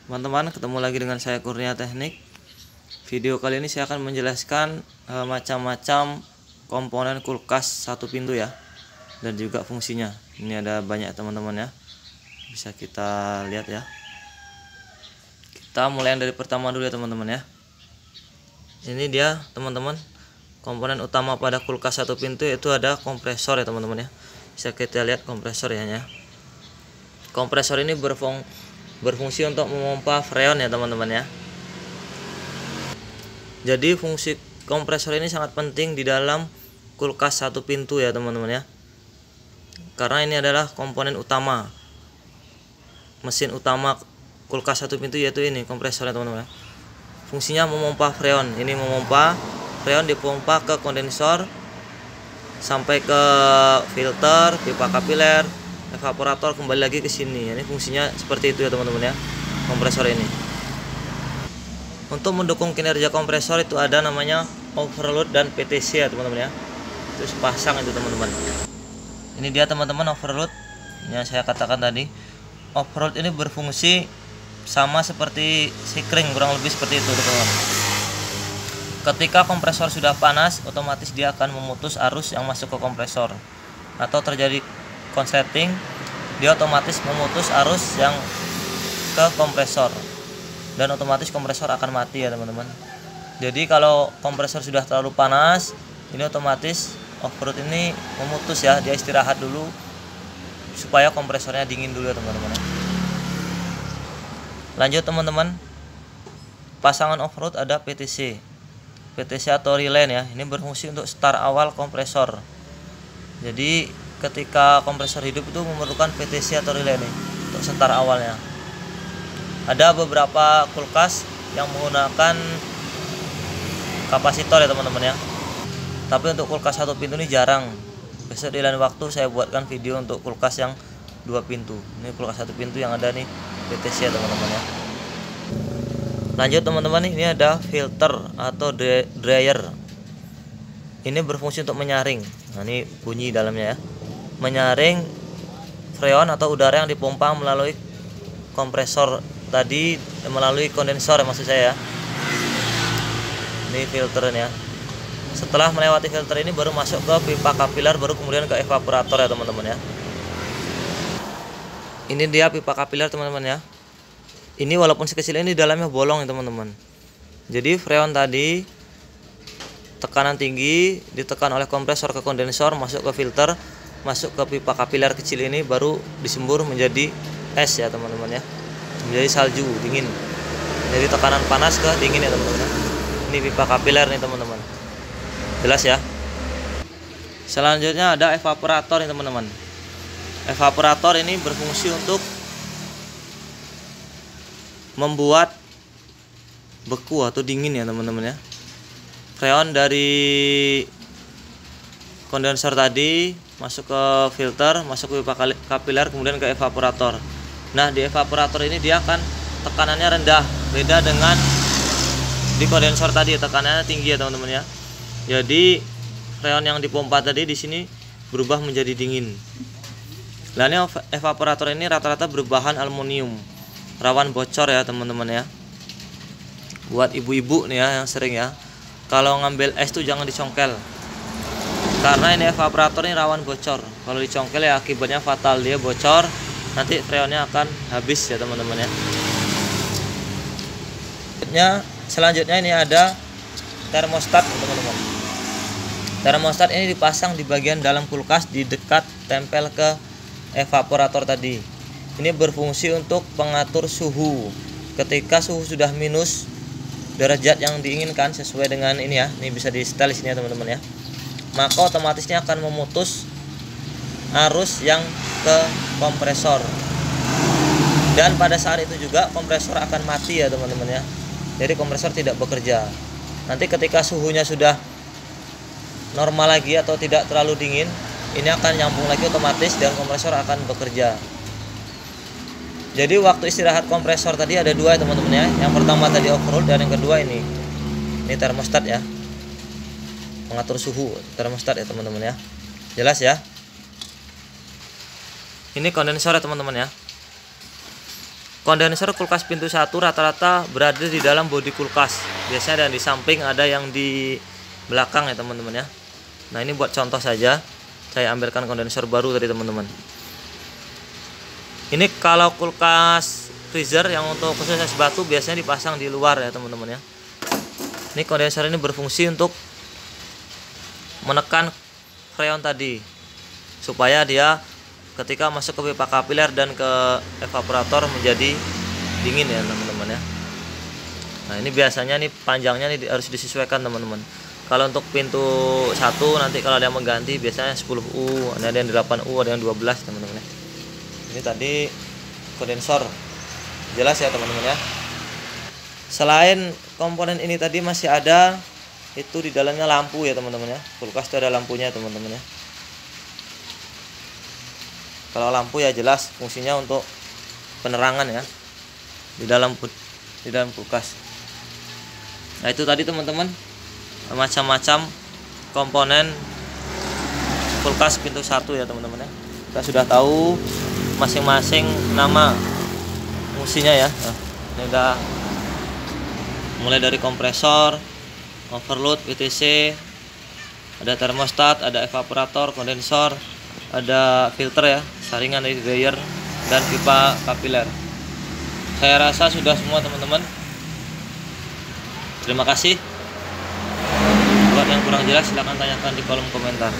Teman-teman, ketemu lagi dengan saya Kurnia Teknik. Video kali ini saya akan menjelaskan macam-macam komponen kulkas satu pintu ya, dan juga fungsinya. Ini ada banyak teman-teman ya, bisa kita lihat ya. Kita mulai dari pertama dulu ya teman-teman ya. Ini dia teman-teman, komponen utama pada kulkas satu pintu, yaitu ada kompresor ya teman-teman ya. Bisa kita lihat kompresor ya. Kompresor ini berfungsi untuk memompa freon ya teman-teman ya. Jadi fungsi kompresor ini sangat penting di dalam kulkas satu pintu ya teman-teman ya, karena ini adalah komponen utama, mesin utama kulkas satu pintu, yaitu ini kompresornya teman-teman. Fungsinya memompa freon. Ini memompa freon, dipompa ke kondensor sampai ke filter, pipa kapiler, evaporator, kembali lagi ke sini. Ini fungsinya seperti itu ya teman-teman ya, kompresor ini. Untuk mendukung kinerja kompresor itu ada namanya overload dan PTC ya teman-teman ya. Itu sepasang itu teman-teman. Ini dia teman-teman overload yang saya katakan tadi. Overload ini berfungsi sama seperti sikring, kurang lebih seperti itu teman-teman. Ketika kompresor sudah panas, otomatis dia akan memutus arus yang masuk ke kompresor, atau terjadi konsleting, dia otomatis memutus arus yang ke kompresor, dan otomatis kompresor akan mati ya teman-teman. Jadi kalau kompresor sudah terlalu panas, ini otomatis overload ini memutus ya, dia istirahat dulu supaya kompresornya dingin dulu ya teman-teman. Lanjut teman-teman, pasangan overload ada PTC atau relay ya. Ini berfungsi untuk start awal kompresor. Jadi ketika kompresor hidup itu memerlukan PTC atau relay nih untuk start awalnya. Ada beberapa kulkas yang menggunakan kapasitor ya teman-teman ya, tapi untuk kulkas satu pintu ini jarang. Besok di lain waktu saya buatkan video untuk kulkas yang dua pintu. Ini kulkas satu pintu yang ada nih PTC ya teman-teman ya. Lanjut teman-teman, ini ada filter atau dryer. Ini berfungsi untuk menyaring. Nah, ini bunyi dalamnya ya, menyaring freon atau udara yang dipompa melalui kompresor tadi, melalui kondensor maksud saya ya. Ini filternya. Setelah melewati filter ini baru masuk ke pipa kapiler, baru kemudian ke evaporator ya teman-teman ya. Ini dia pipa kapiler teman-teman ya. Ini walaupun sekecil ini dalamnya bolong ya teman-teman. Jadi freon tadi tekanan tinggi ditekan oleh kompresor ke kondensor, masuk ke filter, masuk ke pipa kapiler kecil ini, baru disembur menjadi es ya teman-teman ya, menjadi salju dingin. Jadi tekanan panas ke dingin ya teman-teman. Ini pipa kapiler nih teman-teman, jelas ya. Selanjutnya ada evaporator nih teman-teman. Evaporator ini berfungsi untuk membuat beku atau dingin ya teman-teman ya, freon dari kondensor tadi masuk ke filter, masuk ke pipa kapiler, kemudian ke evaporator. Nah, di evaporator ini dia akan tekanannya rendah, beda dengan di kondensor tadi tekanannya tinggi ya teman-teman ya. Jadi freon yang dipompa tadi di sini berubah menjadi dingin. Nah, ini evaporator ini rata-rata berbahan aluminium, rawan bocor ya teman-teman ya. Buat ibu-ibu nih ya yang sering ya, kalau ngambil es tuh jangan dicongkel, karena ini evaporator ini rawan bocor. Kalau dicongkel ya akibatnya fatal, dia bocor, nanti freonnya akan habis ya teman-teman ya. Selanjutnya ini ada termostat teman-teman. Termostat ini dipasang di bagian dalam kulkas, di dekat tempel ke evaporator tadi. Ini berfungsi untuk pengatur suhu. Ketika suhu sudah minus derajat yang diinginkan sesuai dengan ini ya, ini bisa di setel di sini ya teman-teman ya, maka otomatisnya akan memutus arus yang ke kompresor, dan pada saat itu juga kompresor akan mati ya teman-teman ya. Jadi kompresor tidak bekerja. Nanti ketika suhunya sudah normal lagi atau tidak terlalu dingin, ini akan nyambung lagi otomatis dan kompresor akan bekerja. Jadi waktu istirahat kompresor tadi ada dua ya teman-teman ya. Yang pertama tadi overload, dan yang kedua ini termostat ya, pengatur suhu termostat ya teman-teman ya. Jelas ya. Ini kondensor ya teman-teman ya. Kondenser kulkas pintu 1 rata-rata berada di dalam bodi kulkas. Biasanya ada di samping, ada yang di belakang ya teman-teman ya. Nah, ini buat contoh saja. Saya ambilkan kondenser baru tadi teman-teman. Ini kalau kulkas freezer yang untuk khusus es batu biasanya dipasang di luar ya teman-teman ya. Ini kondenser ini berfungsi untuk menekan freon tadi, supaya dia ketika masuk ke pipa kapiler dan ke evaporator menjadi dingin ya teman-teman ya. Nah, ini biasanya nih panjangnya nih harus disesuaikan teman-teman. Kalau untuk pintu 1 nanti kalau ada yang mengganti biasanya 10U, ada yang 8U, ada yang 12 teman-teman ya. Ini tadi kondensor. Jelas ya teman-teman ya. Selain komponen ini tadi masih ada itu di dalamnya lampu ya teman-teman ya. Kulkas itu ada lampunya teman-teman ya. Kalau lampu ya jelas fungsinya untuk penerangan ya di dalam kulkas. Nah, itu tadi teman-teman macam-macam komponen kulkas pintu 1 ya teman-teman ya. Kita sudah tahu masing-masing nama fungsinya ya. Nah, ini udah mulai dari kompresor, overload, WTC, ada termostat, ada evaporator, kondensor, ada filter ya, saringan dari dryer, dan pipa kapiler. Saya rasa sudah semua teman-teman. Terima kasih. Buat yang kurang jelas silahkan tanyakan di kolom komentar.